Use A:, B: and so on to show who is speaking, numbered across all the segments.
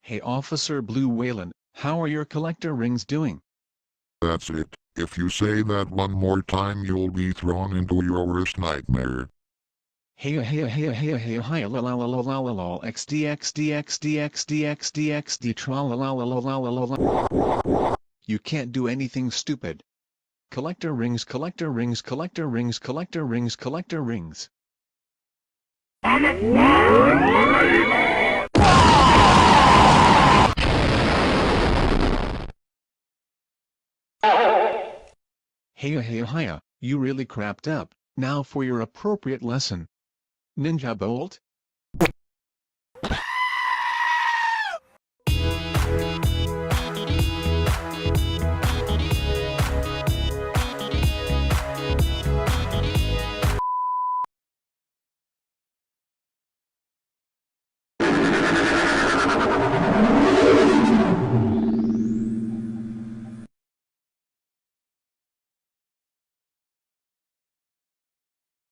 A: Hey Officer Blue Whalen, how are your collector rings doing?
B: That's it. If you say that one more time you'll be thrown into your worst nightmare.
A: Hey la la la la la la la xdxdxdxdxdxd tra la la la la la la la la. You can't do anything stupid. Collector rings, collector rings, collector rings, collector rings, collector rings. Hey, you really crapped up. Now for your appropriate lesson. Ninja Bolt?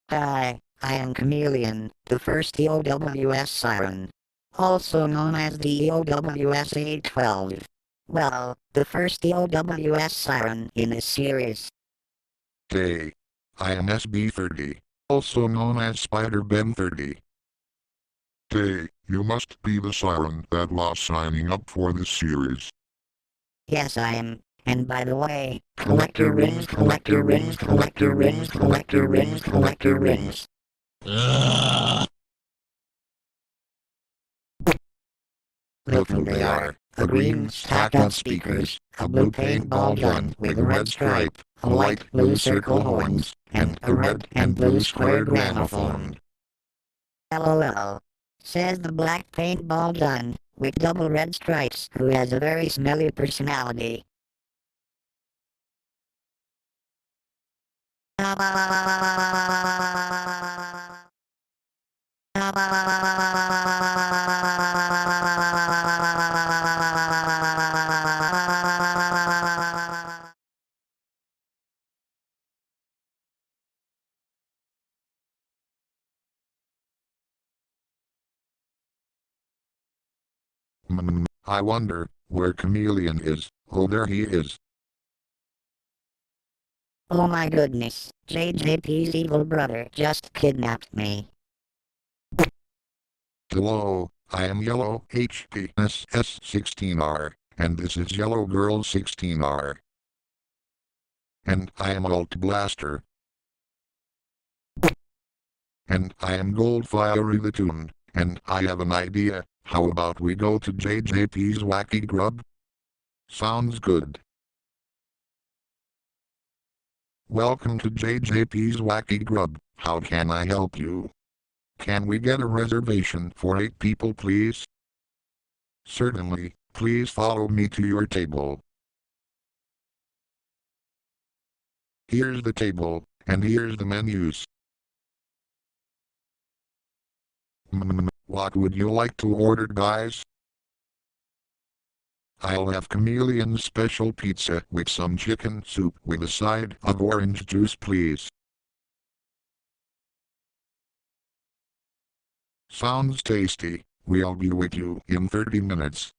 C: Hi, I am Chameleon, the first EOWS Siren. Also known as the EOWS 812. Well, the first EOWS Siren in this series.
B: Hey, I am SB30, also known as SpiderBen30. Hey, you must be the siren that was signing up for this series.
C: Yes, I am. And by the way, collector rings, collector rings, collector rings, collector rings, collector rings. Look who they are. A green stack of speakers, a blue paintball gun with a red stripe, a light blue circle horns, and a red and blue squared gramophone. LOL. Says the black paintball gun, with double red stripes, who has a very smelly personality.
B: I wonder where Chameleon is. Oh, there he is.
C: Oh my goodness, JJP's evil brother just kidnapped me.
B: Hello, I am Yellow HPSS 16R, and this is Yellow Girl 16R. And I am Altblaster. And I am GoldFirey the Toon, and I have an idea. How about we go to JJP's Wacky Grub? Sounds good. Welcome to JJP's Wacky Grub. How can I help you? Can we get a reservation for 8 people, please? Certainly, please follow me to your table. Here's the table, and here's the menus. What would you like to order, guys? I'll have Chameleon's special pizza with some chicken soup with a side of orange juice, please. Sounds tasty. We'll be with you in 30 minutes.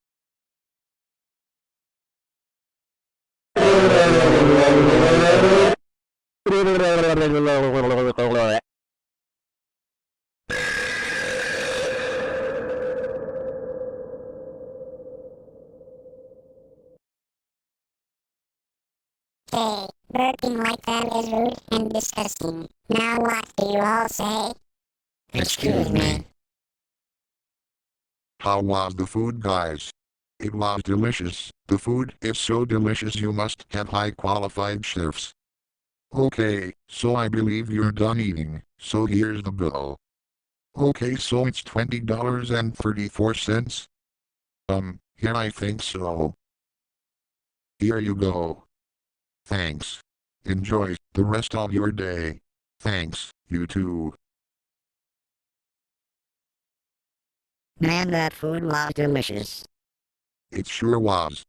D: Hey, burping like that is rude and disgusting. Now what do you all say?
C: Excuse me.
B: How was the food, guys? It was delicious. The food is so delicious you must have high qualified chefs. Okay, so I believe you're done eating, so here's the bill. Okay, so it's $20.34? Yeah, I think so. Here you go. Thanks. Enjoy the rest of your day. Thanks, you too.
C: Man, that food was delicious.
B: It sure was.